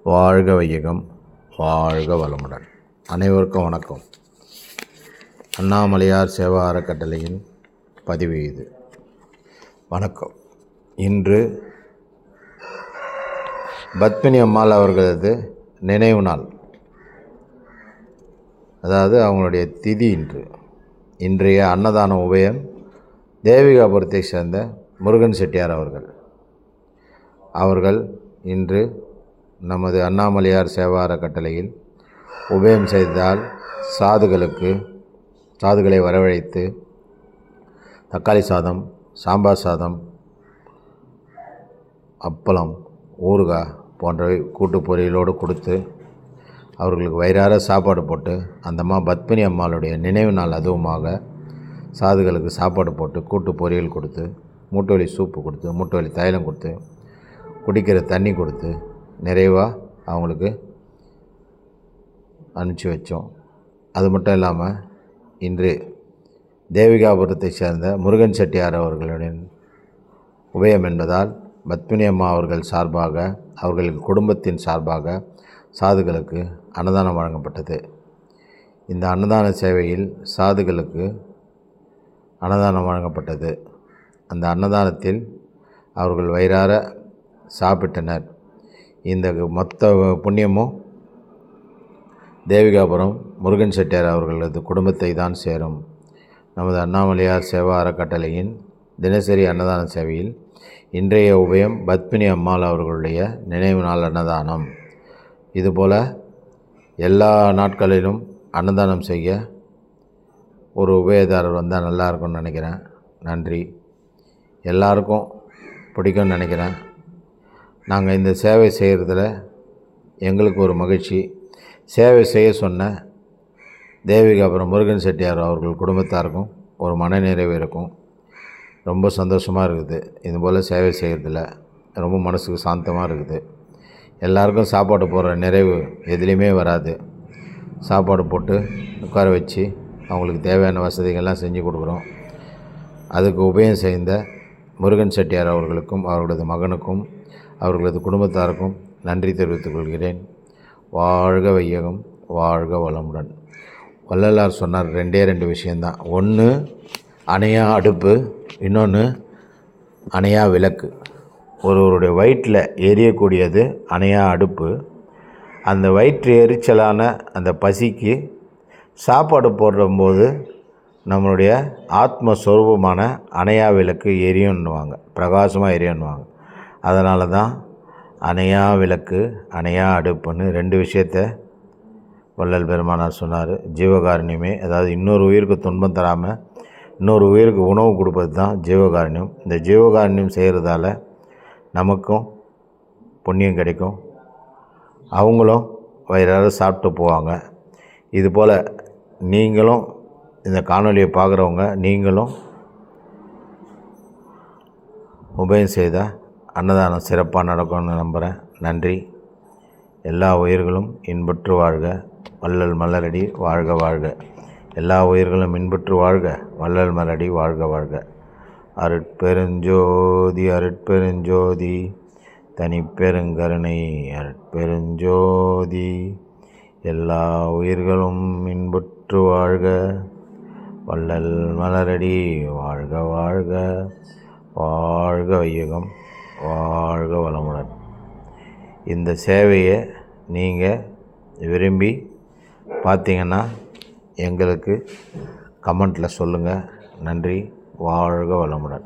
வாழ்க வையகம், வாழ்க வளமுடன். அனைவருக்கும் வணக்கம். அண்ணாமலையார் சேவா அறக்கட்டளையின் பதிவு இது. வணக்கம். இன்று பத்மினி அம்மாள் அவர்களது நினைவு நாள், அதாவது அவங்களுடைய திதி இன்றைய அன்னதான உபயம் தேவிகாபுரத்தை சேர்ந்த முருகன் செட்டியார் அவர்கள் இன்று நமது அண்ணாமலையார் சேவா அறக்கட்டளையில் உபயம் செய்தால் சாதுகளை வரவழைத்து தக்காளி சாதம், சாம்பார் சாதம், அப்பளம், ஊறுகாய் போன்றவை கூட்டு பொரியலோடு கொடுத்து அவர்களுக்கு வயிறார சாப்பாடு போட்டு, அந்தம்மா பத்மினி அம்மாளுடைய நினைவு நாள் அதுவுமாக சாதுகளுக்கு சாப்பாடு போட்டு கூட்டு பொரியல் கொடுத்து, மூட்டு வலி சூப்பு கொடுத்து, மூட்டு வலி தைலம் கொடுத்து, குடிக்கிற தண்ணி கொடுத்து நிறைவாக அவங்களுக்கு அனுப்பிச்சி வச்சோம். அது மட்டும் இல்லாமல் இன்று தேவிகாபுரத்தை சேர்ந்த முருகன் செட்டியார் அவர்களுடன் உபயம் என்பதால் பத்மினி அம்மா அவர்கள் சார்பாக, அவர்களின் குடும்பத்தின் சார்பாக சாதுகளுக்கு அன்னதானம் வழங்கப்பட்டது. இந்த அன்னதான சேவையில் சாதுகளுக்கு அன்னதானம் வழங்கப்பட்டது. அந்த அன்னதானத்தில் அவர்கள் வயிறார சாப்பிட்டனர். இந்த மொத்த புண்ணியமும் தேவிகாபுரம் முருகன் செட்டியார் அவர்களது குடும்பத்தை தான் சேரும். நமது அண்ணாமலையார் சேவா அறக்கட்டளையின் தினசரி அன்னதான சேவையில் இன்றைய உபயம் பத்மினி அம்மாள் அவர்களுடைய நினைவு நாள் அன்னதானம். இதுபோல் எல்லா நாட்களிலும் அன்னதானம் செய்ய ஒரு உபயதாரர் வந்தால் நல்லாயிருக்கும்னு நினைக்கிறேன். நன்றி. எல்லாருக்கும் பிடிக்கும்னு நினைக்கிறேன். நாங்கள் இந்த சேவை செய்கிறதுல எங்களுக்கு ஒரு மகிழ்ச்சி. சேவை செய்ய சொன்ன தேவிகாபுரம் முருகன் செட்டியார் அவர்கள் குடும்பத்தாருக்கும் ஒரு மனநிறைவு இருக்கும். ரொம்ப சந்தோஷமாக இருக்குது. இதுபோல் சேவை செய்கிறதுல ரொம்ப மனசுக்கு சாந்தமாக இருக்குது. எல்லாருக்கும் சாப்பாடு போடுற நிறைவு எதுலேயுமே வராது. சாப்பாடு போட்டு உட்கார வச்சு அவங்களுக்கு தேவையான வசதிகள்லாம் செஞ்சு கொடுக்குறோம். அதுக்கு உபயம் செய்த முருகன் செட்டியார் அவர்களுக்கும் அவர்களது மகனுக்கும் அவர்களது குடும்பத்தாருக்கும் நன்றி தெரிவித்துக் கொள்கிறேன். வாழ்க வையகம், வாழ்க வளமுடன். வள்ளலார் சொன்னார் 2 விஷயந்தான். ஒன்று அணையா அடுப்பு, இன்னொன்று அணையா விளக்கு. ஒருவருடைய வயிற்றில் எரியக்கூடியது அணையா அடுப்பு. அந்த வயிற்று எரிச்சலான அந்த பசிக்கு சாப்பாடு போடும்போது நம்மளுடைய ஆத்மஸ்வரூபமான அணையா விளக்கு எரியுன்னுவாங்க, பிரகாசமாக எரியுன்னுவாங்க. அதனால தான் அணையா விளக்கு, அணையா அடுப்புன்னு 2 விஷயத்தை வள்ளல் பெருமானார் சொன்னார். ஜீவகாருண்யமே, அதாவது இன்னொரு உயிருக்கு துன்பம் தராமல் இன்னொரு உயிருக்கு உணவு கொடுப்பது தான் ஜீவகாருண்யம். இந்த ஜீவகாருண்யம் செய்கிறதால நமக்கும் புண்ணியம் கிடைக்கும், அவங்களும் வயிறார சாப்பிட்டு போவாங்க. இதுபோல் நீங்களும் இந்த காணொலியை பார்க்குறவங்க நீங்களும் உபயம் செய்தால் அன்னதானம் சிறப்பாக நடக்கும்னு நம்புகிறேன். நன்றி. எல்லா உயிர்களும் இன்புற்று வாழ்க, வள்ளல் மலரடி வாழ்க வாழ்க. எல்லா உயிர்களும் இன்புற்று வாழ்க, வள்ளல் மலரடி வாழ்க வாழ்க. அருட்பெருஞ்சோதி அருட்பெருஞ்சோதி தனிப்பெருங்கருணை அருட்பெருஞ்சோதி. எல்லா உயிர்களும் இன்புற்று வாழ்க, வள்ளல் மலரடி வாழ்க வாழ்க. வாழ்க வையகம், வாழ்க வளமுடன். இந்த சேவையை நீங்கள் விரும்பி பார்த்தீங்கன்னா எங்களுக்கு கமெண்ட்டில் சொல்லுங்கள். நன்றி. வாழ்க வளமுடன்.